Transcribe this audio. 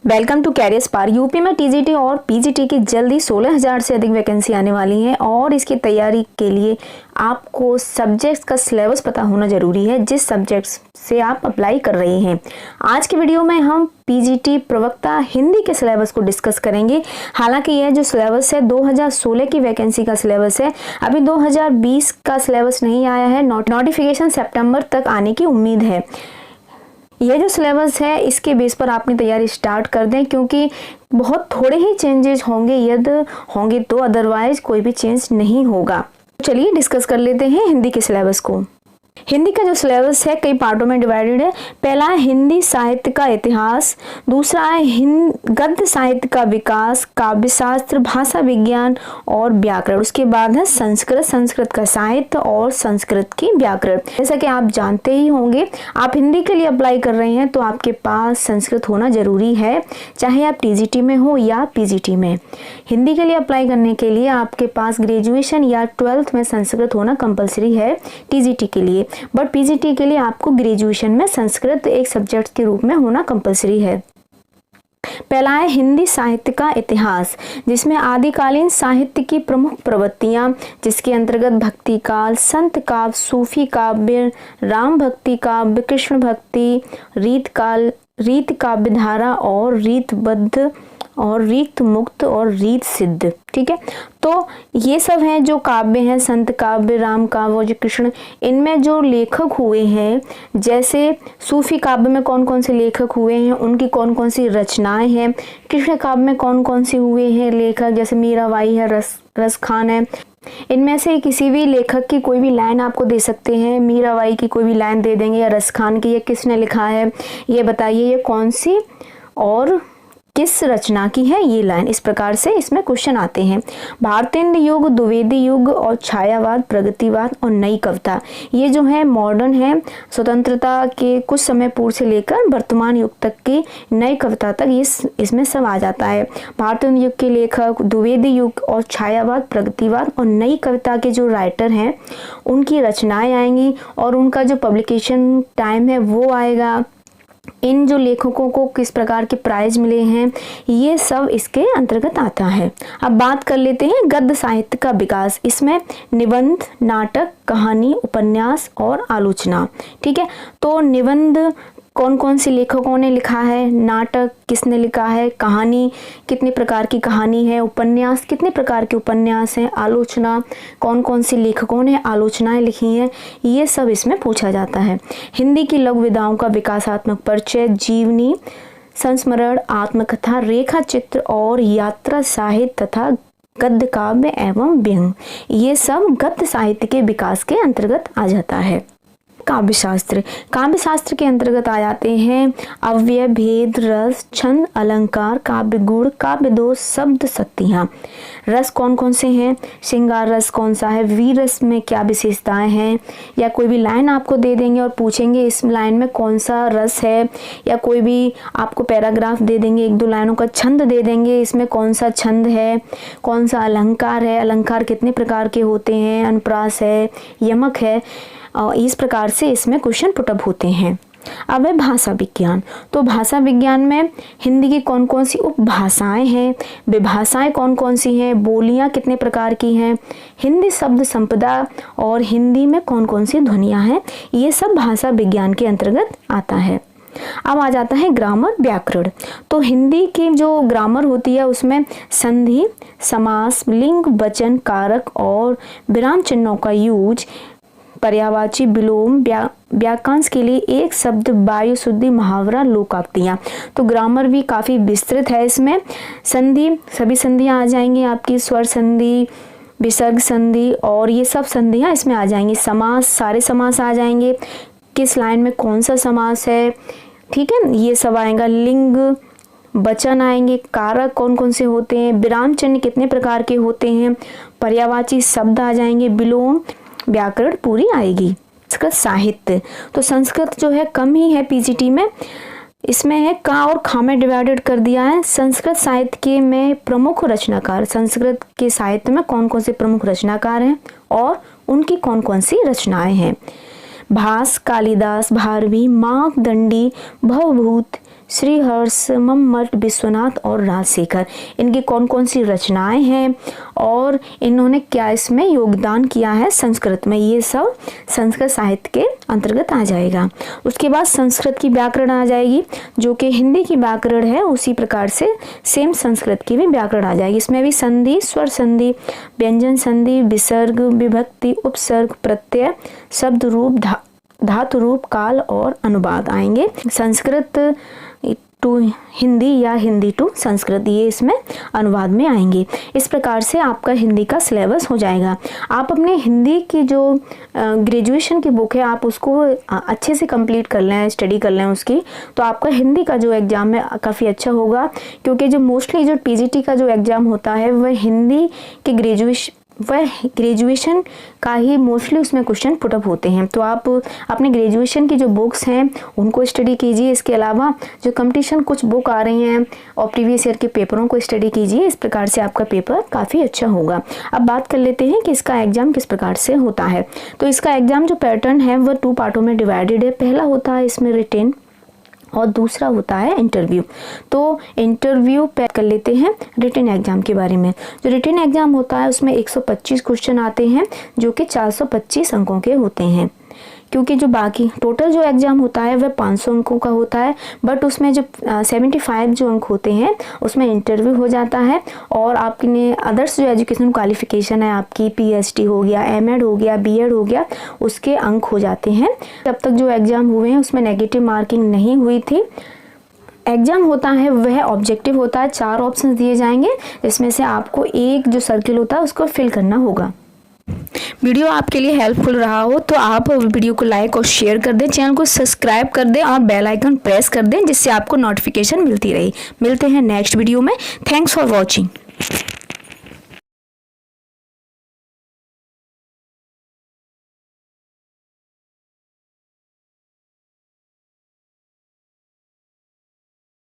Welcome to Career Spark. UP में TGT और PGT की जल्दी 16,000 से अधिक वैकेंसी आने वाली हैं और इसकी तैयारी के लिए आपको सब्जेक्ट्स का सिलेबस पता होना जरूरी है जिस सब्जेक्ट्स से आप अप्लाई कर रहे हैं। आज के वीडियो में हम पीजीटी प्रवक्ता हिंदी के सिलेबस को डिस्कस करेंगे। हालांकि यह जो सिलेबस है 2016 की वैकेंसी का सिलेबस है, अभी 2020 का सिलेबस नहीं आया है। नोटिफिकेशन सितंबर तक आने की उम्मीद है। ये जो सिलेबस है इसके बेस पर अपनी तैयारी स्टार्ट कर दें, क्योंकि बहुत थोड़े ही चेंजेस होंगे यदि होंगे तो, अदरवाइज कोई भी चेंज नहीं होगा। चलिए डिस्कस कर लेते हैं हिंदी के सिलेबस को। हिंदी का जो सिलेबस है कई पार्टों में डिवाइडेड है। पहला है हिंदी साहित्य का इतिहास, दूसरा है गद्य साहित्य का विकास, काव्य शास्त्र, भाषा विज्ञान और व्याकरण। उसके बाद है संस्कृत का साहित्य और संस्कृत की व्याकरण। जैसा कि आप जानते ही होंगे, आप हिंदी के लिए अप्लाई कर रहे हैं तो आपके पास संस्कृत होना जरूरी है, चाहे आप टीजीटी में हो या पीजीटी में। हिंदी के लिए अप्लाई करने के लिए आपके पास ग्रेजुएशन या 12th में संस्कृत होना कंपलसरी है टीजीटी के लिए, बट पीजीटी के लिए आपको ग्रेजुएशन में संस्कृत एक सब्जेक्ट के रूप में होना कंपलसरी है। पहला है हिंदी साहित्य का इतिहास, जिसमें आदिकालीन साहित्य की प्रमुख प्रवृत्तियां, जिसके अंतर्गत भक्ति काल, संत काव्य, सूफी काव्य, राम भक्ति काव्य, कृष्ण भक्ति, रीत काल, रीत काव्य धारा और रीतबद्ध और रीत मुक्त और रीत सिद्ध। ठीक है, तो ये सब हैं जो काव्य हैं, संत काव्य, राम काव्य और जो कृष्ण, इनमें जो लेखक हुए हैं, जैसे सूफी काव्य में कौन कौन से लेखक हुए हैं, उनकी कौन कौन सी रचनाएं हैं, कृष्ण काव्य में कौन कौन से हुए हैं लेखक, जैसे मीराबाई है, रस खान है। इनमें से किसी भी लेखक की कोई भी लाइन आपको दे सकते हैं, मीराबाई की कोई भी लाइन दे देंगे या रस खान की, ये किसने लिखा है ये बताइए, ये कौन सी और किस रचना की है ये लाइन। इस प्रकार से इसमें क्वेश्चन आते हैं। भारतेंद्र युग, द्विवेदी युग और छायावाद, प्रगतिवाद और नई कविता, ये जो है मॉडर्न है, स्वतंत्रता के कुछ समय पूर्व से लेकर वर्तमान युग तक की नई कविता तक इसमें सब आ जाता है। भारतेंद्र युग के लेखक, द्विवेदी युग और छायावाद, प्रगतिवाद और नई कविता के जो राइटर हैं उनकी रचनाएं आएंगी और उनका जो पब्लिकेशन टाइम है वो आएगा। इन जो लेखकों को किस प्रकार के प्राइज मिले हैं ये सब इसके अंतर्गत आता है। अब बात कर लेते हैं गद्य साहित्य का विकास। इसमें निबंध, नाटक, कहानी, उपन्यास और आलोचना। ठीक है, तो निबंध कौन कौन से लेखकों ने लिखा है, नाटक किसने लिखा है, कहानी कितने प्रकार की कहानी है, उपन्यास कितने प्रकार के उपन्यास हैं, आलोचना कौन कौन से लेखकों ने आलोचनाएं लिखी हैं, ये सब इसमें पूछा जाता है। हिंदी की लघु विधाओं का विकासात्मक परिचय, जीवनी, संस्मरण, आत्मकथा, रेखा चित्र और यात्रा साहित्य तथा गद्य काव्य एवं व्यंग, ये सब गद्य साहित्य के विकास के अंतर्गत आ जाता है। काव्य शास्त्र के अंतर्गत आ जाते हैं अव्यय, भेद, रस, छंद, अलंकार, काव्य गुण, काव्य दोष, शब्द, शक्तियाँ। रस कौन कौन से हैं, श्रृंगार रस कौन सा है, वीर रस में क्या विशेषताएं हैं, या कोई भी लाइन आपको दे देंगे और पूछेंगे इस लाइन में कौन सा रस है, या कोई भी आपको पैराग्राफ दे देंगे, एक दो लाइनों का छंद दे देंगे, इसमें कौन सा छंद है, कौन सा अलंकार है, अलंकार कितने प्रकार के होते हैं, अनुप्रास है, यमक है, और इस प्रकार से इसमें क्वेश्चन पुटअप होते हैं। अब है भाषा विज्ञान। तो भाषा विज्ञान में हिंदी की कौन कौन सी उपभाषाएं हैं, विभाषाएं कौन कौन सी हैं, बोलियां कितने प्रकार की हैं, हिंदी शब्द संपदा और हिंदी में कौन कौन सी ध्वनियां हैं, ये सब भाषा विज्ञान के अंतर्गत आता है। अब आ जाता है ग्रामर, व्याकरण। तो हिंदी की जो ग्रामर होती है उसमें संधि, समास, लिंग, वचन, कारक और विराम चिन्हों का यूज, पर्यायवाची, विलोम, वाक्यांश के लिए एक शब्द, वायु शुद्धि, मुहावरा, लोकोक्तियाँ। तो ग्रामर भी काफ़ी विस्तृत है। इसमें संधि, सभी संधियाँ आ जाएंगी आपकी, स्वर संधि, विसर्ग संधि और ये सब संधियाँ इसमें आ जाएंगी। समास, सारे समास आ जाएंगे, किस लाइन में कौन सा समास है, ठीक है, ये सब आएगा। लिंग, वचन आएंगे, कारक कौन कौन से होते हैं, विराम चिन्ह कितने प्रकार के होते हैं, पर्यायवाची शब्द आ जाएंगे, विलोम, व्याकरण पूरी आएगी। संस्कृत साहित्य, तो संस्कृत जो है कम ही है पीजीटी में, इसमें है का और खा में डिवाइडेड कर दिया है। संस्कृत साहित्य के में प्रमुख रचनाकार, संस्कृत के साहित्य में कौन कौन से प्रमुख रचनाकार हैं और उनकी कौन कौन सी रचनाएं हैं। भास, कालिदास, भारवी, मार्कंडेय, भवभूत, श्री हर्षमठ विश्वनाथ और राजशेखर, इनकी कौन कौन सी रचनाएं हैं और इन्होंने क्या इसमें योगदान किया है संस्कृत में, ये सब संस्कृत साहित्य के अंतर्गत आ जाएगा। उसके बाद संस्कृत की व्याकरण आ जाएगी, जो कि हिंदी की व्याकरण है उसी प्रकार से सेम संस्कृत की भी व्याकरण आ जाएगी। इसमें भी संधि, स्वर संधि, व्यंजन संधि, विसर्ग, विभक्ति, उपसर्ग, प्रत्यय, शब्द रूप, धातु रूप, काल और अनुवाद आएंगे। संस्कृत टू हिंदी या हिंदी टू संस्कृत, ये इसमें अनुवाद में आएंगे। इस प्रकार से आपका हिंदी का सिलेबस हो जाएगा। आप अपने हिंदी की जो ग्रेजुएशन की बुक है आप उसको अच्छे से कंप्लीट कर लें, स्टडी कर लें उसकी, तो आपका हिंदी का जो एग्ज़ाम है काफ़ी अच्छा होगा। क्योंकि जो मोस्टली जो पीजीटी का जो एग्ज़ाम होता है वह हिंदी के ग्रेजुएशन का ही मोस्टली उसमें क्वेश्चन पुटअप होते हैं। तो आप अपने ग्रेजुएशन की जो बुक्स हैं उनको स्टडी कीजिए। इसके अलावा जो कंपटीशन कुछ बुक आ रही हैं और प्रीवियस ईयर के पेपरों को स्टडी कीजिए। इस प्रकार से आपका पेपर काफ़ी अच्छा होगा। अब बात कर लेते हैं कि इसका एग्ज़ाम किस प्रकार से होता है। तो इसका एग्ज़ाम जो पैटर्न है वह 2 पार्टों में डिवाइडेड है। पहला होता है इसमें रिटेन और दूसरा होता है इंटरव्यू। तो इंटरव्यू पे कर लेते हैं रिटन एग्जाम के बारे में। जो रिटन एग्जाम होता है उसमें 125 क्वेश्चन आते हैं जो कि 425 अंकों के होते हैं। क्योंकि जो बाकी टोटल जो एग्ज़ाम होता है वह 500 अंकों का होता है, बट उसमें जो 75 जो अंक होते हैं उसमें इंटरव्यू हो जाता है। और आपने अदर्स जो एजुकेशन क्वालिफिकेशन है आपकी पीएचडी हो गया, एमएड हो गया, बीएड हो गया, उसके अंक हो जाते हैं। तब तक जो एग्ज़ाम हुए हैं उसमें नेगेटिव मार्किंग नहीं हुई थी। एग्ज़ाम होता है वह ऑब्जेक्टिव होता है, 4 ऑप्शन दिए जाएंगे जिसमें से आपको एक जो सर्किल होता है उसको फिल करना होगा। वीडियो आपके लिए हेल्पफुल रहा हो तो आप वीडियो को लाइक और शेयर कर दें, चैनल को सब्सक्राइब कर दें और बेल आइकन प्रेस कर दें जिससे आपको नोटिफिकेशन मिलती रहे। मिलते हैं नेक्स्ट वीडियो में। Thanks for watching.